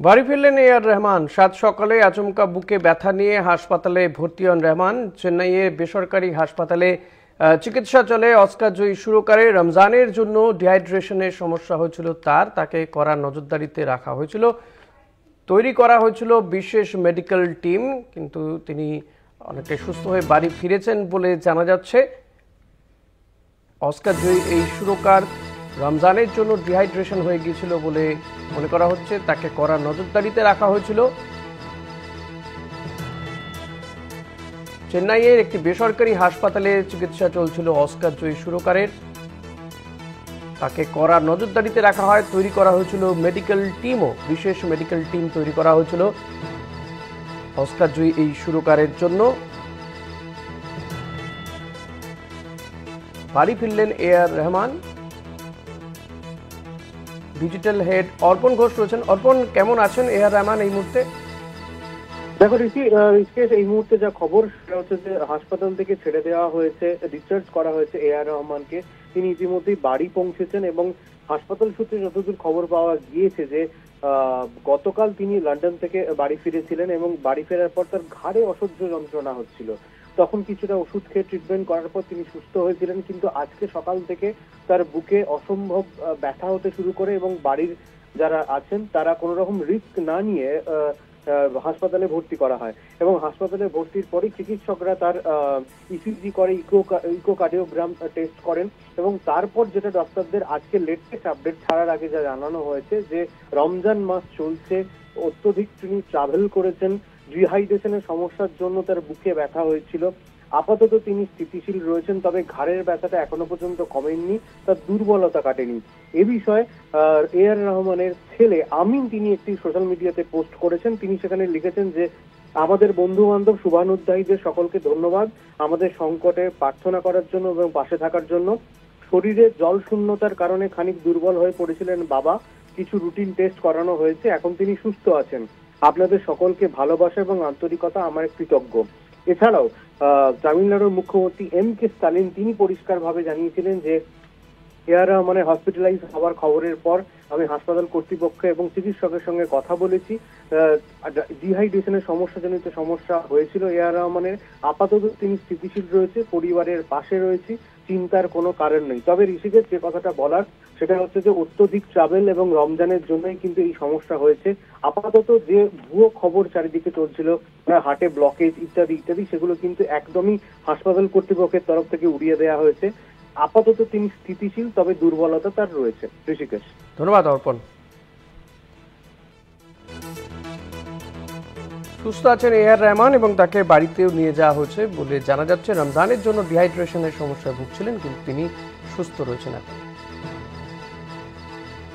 বাড়ি ফিরলেন এআর রহমান। সাত সকালে আচমকা বুকে ব্যথা নিয়ে হাসপাতালে ভর্তি হন রহমান। চেন্নাইয়ের বেসরকারি হাসপাতালে চিকিৎসা চলে। অস্কার জয়ী সুরকারের রমজানের জন্য ডিহাইড্রেশনের সমস্যা হয়েছিল তাকে কড়া নজরদারিতে রাখা হয়েছিল। তৈরি করা হয়েছিল বিশেষ মেডিকেল টিম, কিন্তু তিনি অনেকটাই সুস্থ হয়ে বাড়ি ফিরেছেন বলে জানা যাচ্ছে। অস্কার জয়ী এই সুরকার রমজানের জন্য ডিহাইড্রেশন হয়ে গিয়েছিল বলে মনে করা হচ্ছে। তাকে কড়া নজরদারিতে রাখা হয়েছিল। চেন্নাইয়ের একটি বেসরকারি হাসপাতালে চিকিৎসা চলছিল অস্কার জয়ী সুরকারের। তাকে কড়া নজরদারিতে রাখা হয়। তৈরি করা হয়েছিল মেডিকেল টিমও, বিশেষ মেডিকেল টিম তৈরি করা হয়েছিল অস্কার জয়ী এই সুরকারের জন্য। বাড়ি ফিরলেন এআর রহমান। ডিজিটাল হেড অর্পণ ঘোষ রয়েছেন। অর্পণ, কেমন আছেন এআর রহমান এই মুহূর্তে? দেখো ঋষিকেশ, এই মুহূর্তে যা খবর সেটা হচ্ছে যে হাসপাতাল থেকে ছেড়ে দেওয়া হয়েছে, ডিসচার্জ করা হয়েছে এআর রহমানকে। তিনি ইতিমধ্যেই বাড়ি পৌঁছেছেন এবং হাসপাতাল সূত্রে যতদূর খবর পাওয়া গিয়েছে যে গতকাল তিনি লন্ডন থেকে বাড়ি ফিরেছিলেন এবং বাড়ি ফেরার পর তার ঘাড়ে অসহ্য যন্ত্রণা হচ্ছিল। তখন কিছুটা ওষুধ খেয়ে ট্রিটমেন্ট করার পর তিনি সুস্থ হয়েছিলেন, কিন্তু আজকে সকাল থেকে তার বুকে অসম্ভব ব্যথা হতে শুরু করে এবং বাড়ির যারা আছেন তারা কোনো রকম রিস্ক না নিয়ে হাসপাতালে ভর্তি করা হয় এবং হাসপাতালে ভর্তির পরে চিকিৎসকরা তার ইসিজি করে, ইকোকার্ডিওগ্রাম টেস্ট করেন এবং তারপর যেটা ডক্টরদের আজকে লেটেস্ট আপডেট ছাড়ার আগে যা জানানো হয়েছে যে রমজান মাস চলছে, অত্যধিক তিনি ট্রাভেল করেছেন, ডিহাইড্রেশনের সমস্যার জন্য তার বুকে ব্যথা হয়েছিল। আপাতত তিনি স্থিতিশীল রয়েছেন, তবে ঘাড়ের ব্যথাটা এখনো পর্যন্ত কমেননি, তার দুর্বলতা কাটেনি। এ বিষয়ে এআর রহমানের ছেলে আমিন তিনি একটি সোশ্যাল মিডিয়াতে পোস্ট করেছেন। তিনি সেখানে লিখেছেন যে আমাদের বন্ধু বান্ধব শুভানুধ্যায়ীদের সকলকে ধন্যবাদ আমাদের সংকটে প্রার্থনা করার জন্য এবং পাশে থাকার জন্য। শরীরে জল শূন্যতার কারণে খানিক দুর্বল হয়ে পড়েছিলেন বাবা, কিছু রুটিন টেস্ট করানো হয়েছে, এখন তিনি সুস্থ আছেন। আপনাদের সকলকে ভালোবাসা এবং আন্তরিকতা আমার কৃতজ্ঞ। এছাড়াও তামিলনাড়ুর মুখ্যমন্ত্রী এম.কে. স্টালিন তিনি পরিষ্কারভাবে জানিয়েছিলেন যে এআর রহমানের হসপিটালাইজ হওয়ার খবরের পর আমি হাসপাতাল কর্তৃপক্ষ এবং চিকিৎসকের সঙ্গে কথা বলেছি। ডিহাইড্রেশনের সমস্যাজনিত সমস্যা হয়েছিল এআর রহমানের, আপাতত তিনি স্থিতিশীল রয়েছে, পরিবারের পাশে রয়েছে, চিন্তার কোনো কারণ নেই। তবে ঋষিকের যে কথাটা বলার সেটা হচ্ছে যে অত্যধিক ট্রাভেল এবং রমজানের জন্যই কিন্তু এই সমস্যা হয়েছে। আপাতত যে ভুয়ো খবর চারিদিকে চলছিল হার্টে ব্লকেজ ইত্যাদি ইত্যাদি, সেগুলো কিন্তু একদমই হাসপাতাল কর্তৃপক্ষের তরফ থেকে উড়িয়ে দেওয়া হয়েছে। আপাতত তিনি স্থিতিশীল, তবে দুর্বলতা তার রয়েছে। ঋষিকেশ, ধন্যবাদ অর্পণ। সুস্থ আছেন এআর রহমান এবং তাকে বাড়িতেও নিয়ে যাওয়া হয়েছে বলে জানা যাচ্ছে। রমজানের জন্য ডিহাইড্রেশনের সমস্যায় ভুগছিলেন, কিন্তু তিনি সুস্থ রয়েছেন এখন।